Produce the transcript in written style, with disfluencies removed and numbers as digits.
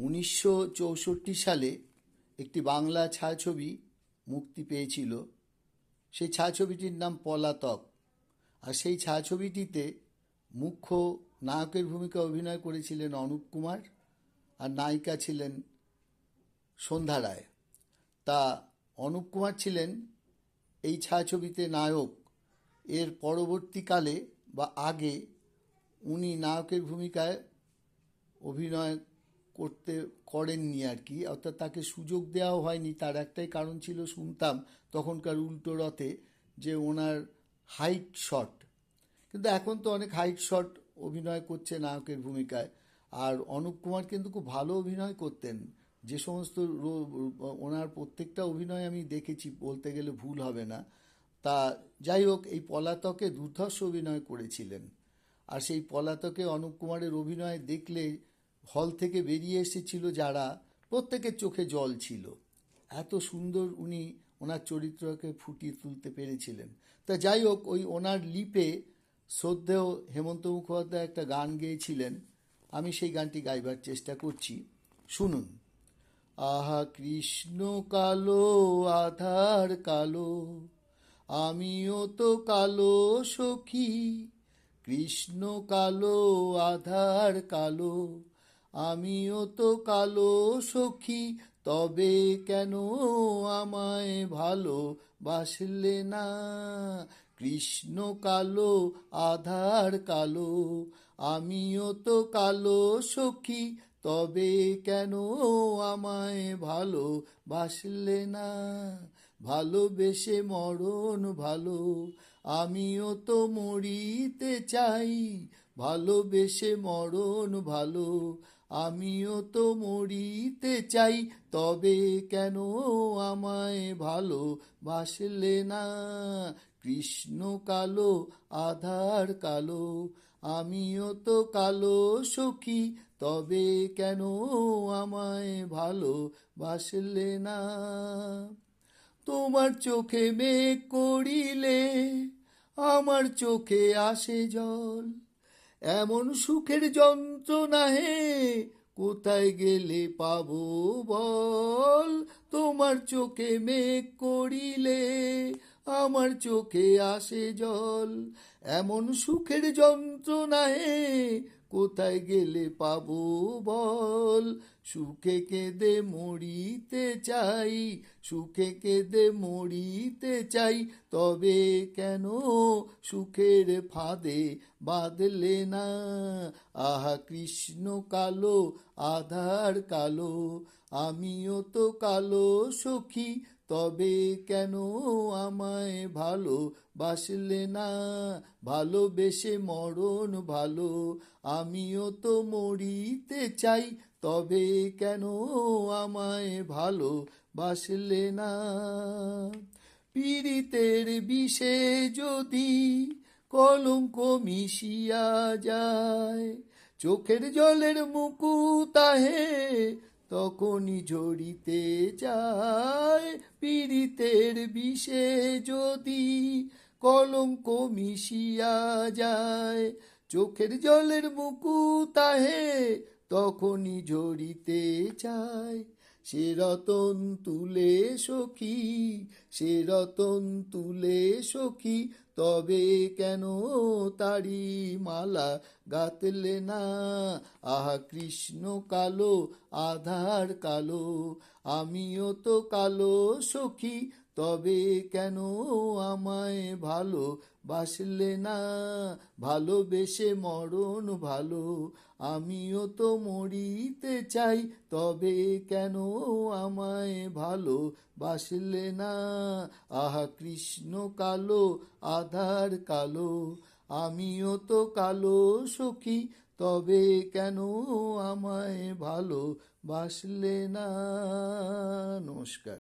1964 সালে একটি বাংলা ছায়াছবি মুক্তি পেয়েছিল। সেই ছায়াছবিটির নাম পলাতক। আর সেই ছায়াছবিটিতে মুখ্য নায়কের ভূমিকা অভিনয় করেছিলেন অনুপ কুমার, আর নায়িকা ছিলেন সন্ধ্যা রায়। তা অনুপ কুমার ছিলেন এই ছায়াছবিতে নায়ক। এর পরবর্তীকালে বা আগে উনি নায়কের ভূমিকায় অভিনয় করেননি আর কি, অর্থাৎ তাকে সুযোগ দেওয়াও হয়নি। তার একটাই কারণ ছিল, শুনতাম তখনকার উল্টো রথে, যে ওনার হাইট শর্ট। কিন্তু এখন তো অনেক হাইট শর্ট অভিনয় করছে নায়কের ভূমিকায়। আর অনুপ কুমার কিন্তু খুব ভালো অভিনয় করতেন। যে সমস্ত ওনার প্রত্যেকটা অভিনয় আমি দেখেছি, বলতে গেলে ভুল হবে না। তা যাই হোক, এই পলাতকে দুর্ধর্ষ অভিনয় করেছিলেন। আর সেই পলাতকে অনুপ কুমারের অভিনয় দেখলে হল থেকে বেরিয়ে এসেছিল যারা, প্রত্যেকের চোখে জল ছিল। এত সুন্দর উনি ওনার চরিত্রকে ফুটিয়ে তুলতে পেরেছিলেন। তা যাই হোক, ওই ওনার লিপে শ্রদ্ধেয় হেমন্ত মুখোপাধ্যায় একটা গান গেয়েছিলেন। আমি সেই গানটি গাইবার চেষ্টা করছি, শুনুন। আহা কৃষ্ণ কালো আধার কালো, আমিও তো কালো সখী। কৃষ্ণ কালো আধার কালো, আমিও তো কালো সখী। তবে কেন আমায় ভালো বাসলে না? কৃষ্ণ কালো আধার কালো, আমিও তো কালো সখী। তবে কেন আমায় ভালো বাসলে না? ভালোবেসে মরণ ভালো, আমিও তো মরিতে চাই। ভালোবেসে মরণ ভালো, আমিও তো মরিতে চাই। তবে কেন আমায় ভালো বাসলে না? কৃষ্ণ কালো আধার কালো, আমিও তো কালো সখী। তবে কেন আমায় ভালো বাসলে না? তোমার চোখে মেঘ করিলে আমার চোখে আসে জল। এমন সুখের যন্ত্রণা হে কোথায় গেলে পাবো বল? তোমার চোখে মেঘ করিলে আমার চোখে আসে জল। এমন সুখের যন্ত্রণা হে কোথায় গেলে পাবো বল? সুখে কেঁদে মরিতে চাই, সুখে কেঁদে মরিতে চাই। তবে কেন সুখের ফাঁদে বাঁধলে না? আহা কৃষ্ণ কালো আধার কালো, আমিও তো কালো সখী। তবে কেন আমায় ভালো বাসলে না? ভালোবেসে মরণ ভালো, আমিও তো মরিতে চাই। তবে কেন আমায় ভালো বাসলে না? পীড়িতের বিষে যদি কলঙ্ক মিশিয়া যায়, চোখের জলের মুকুট আহে তখনই ঝরিতে যায়। পীড়িতের বিষে যদি কলঙ্ক মিশিয়া যায়, চোখের জলের মুকুট আহে তখনই ঝরিতে চায়। সে রতন তুলে সখী, সে রতন তুলে সখী। তবে কেন তারি মালা গাঁথলে না? আহা কৃষ্ণ কালো আধার কালো, আমিও তো কালো সখী। তবে কেন আমায় ভালো বাসলে না? ভালোবেসে মরণ ভালো, আমিও তো মরিতে চাই। তবে কেন আমায় ভালো বাসলে না? আহা কৃষ্ণ কালো আধার কালো, আমিও তো কালো সখী। তবে কেন আমায় ভালো বাসলে না? নমস্কার।